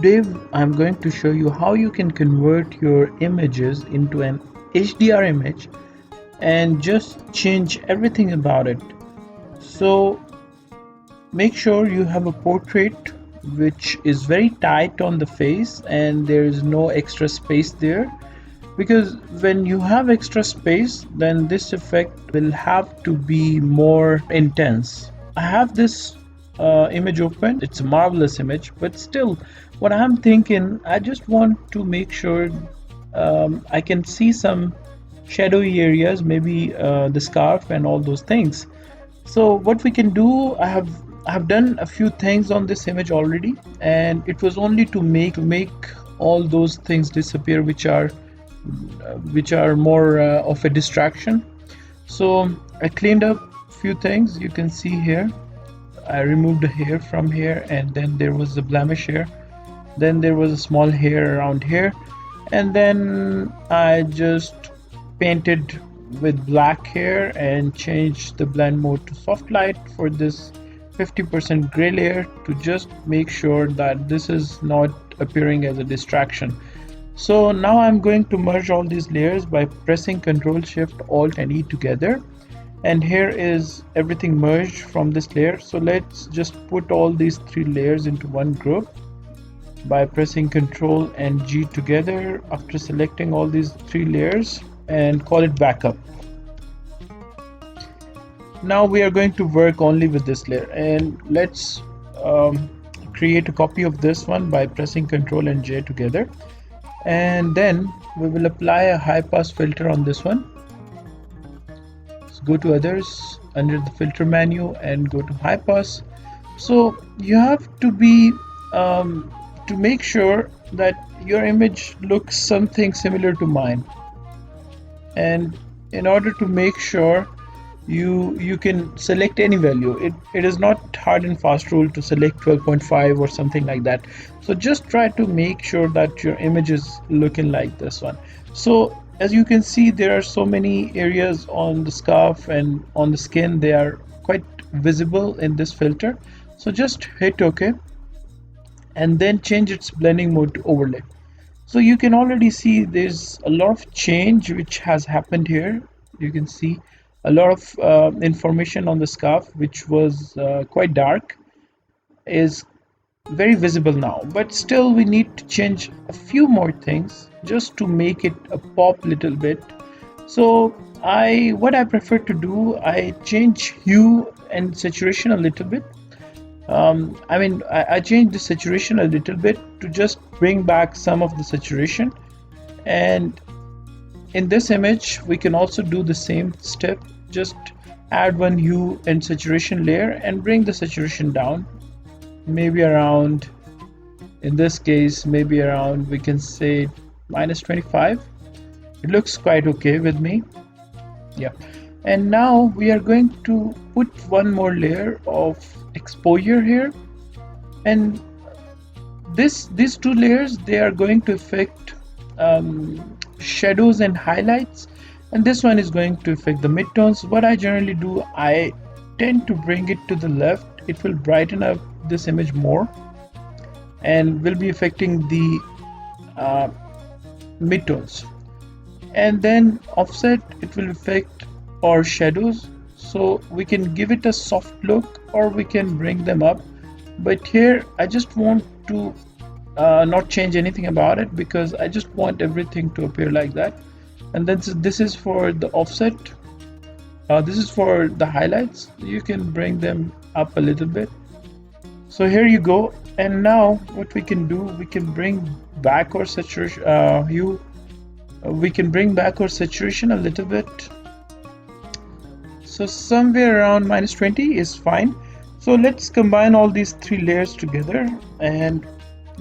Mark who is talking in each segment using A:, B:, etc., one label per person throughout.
A: Today I'm going to show you how you can convert your images into an HDR image and just change everything about it. So make sure you have a portrait which is very tight on the face and there is no extra space there, because when you have extra space then this effect will have to be more intense. I have this image open. It's a marvelous image, but still what I'm thinking, I just want to make sure I can see some shadowy areas, maybe the scarf and all those things. So what we can do, I have done a few things on this image already, and it was only to make all those things disappear which are more of a distraction. So I cleaned up a few things. You can see here I removed the hair from here, and then there was a blemish here, then there was a small hair around here, and then I just painted with black hair and changed the blend mode to soft light for this 50% gray layer to just make sure that this is not appearing as a distraction. So now I'm going to merge all these layers by pressing Ctrl Shift Alt and E together, and here is everything merged from this layer. So let's just put all these three layers into one group by pressing Ctrl and G together after selecting all these three layers, and call it backup. Now we are going to work only with this layer, and let's create a copy of this one by pressing Ctrl and J together, and then we will apply a high pass filter on this one. So go to others under the filter menu and go to high pass. So you have to be to make sure that your image looks something similar to mine, and in order to make sure you can select any value. It is not hard and fast rule to select 12.5 or something like that. So just try to make sure that your image is looking like this one. So as you can see, there are so many areas on the scarf and on the skin. They are quite visible in this filter. So just hit OK and then change its blending mode to overlay. So you can already see there's a lot of change which has happened here. You can see a lot of information on the scarf, which was quite dark, is very visible now, but still we need to change a few more things just to make it a pop little bit. So what I prefer to do, I change hue and saturation a little bit. I changed the saturation a little bit to just bring back some of the saturation, and in this image we can also do the same step. Just add one hue and saturation layer and bring the saturation down, maybe around, in this case maybe around, we can say -25. It looks quite okay with me. Yeah, and now we are going to put one more layer of exposure here, and these two layers, they are going to affect shadows and highlights, and this one is going to affect the midtones. What I generally do, I tend to bring it to the left. It will brighten up this image more and will be affecting the midtones, and then offset, it will affect our shadows. So we can give it a soft look or we can bring them up, but here I just want to not change anything about it because I just want everything to appear like that. And then this is for the offset, this is for the highlights. You can bring them up a little bit. So here you go. And now what we can do, we can bring back our saturation hue, we can bring back our saturation a little bit. So somewhere around -20 is fine. So let's combine all these three layers together and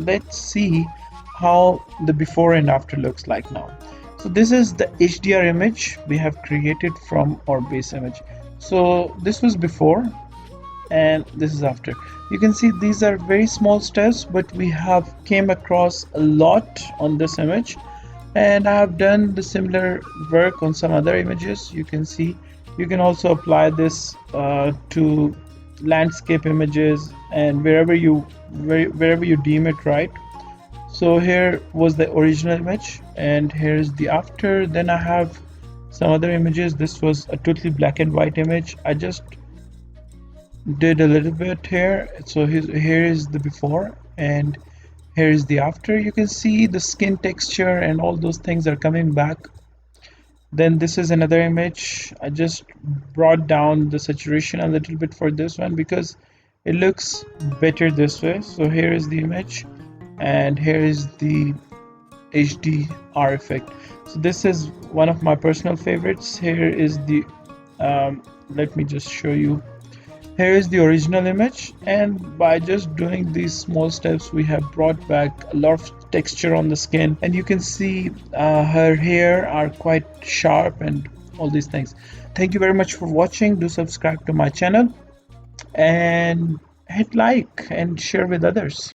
A: let's see how the before and after looks like now. So this is the HDR image we have created from our base image. So this was before and this is after. You can see these are very small steps, but we have came across a lot on this image, and I have done the similar work on some other images. You can see you can also apply this to landscape images and wherever you deem it right. So here was the original image, and here's the after. Then I have some other images. This was a totally black and white image. I just did a little bit here. So here is the before, and here is the after. You can see the skin texture and all those things are coming back. Then this is another image. I just brought down the saturation a little bit for this one because it looks better this way. So here is the image, and here is the HDR effect. So this is one of my personal favorites. Here is the let me just show you. Here is the original image, and by just doing these small steps we have brought back a lot of texture on the skin, and you can see her hair are quite sharp and all these things. Thank you very much for watching. Do subscribe to my channel and hit like and share with others.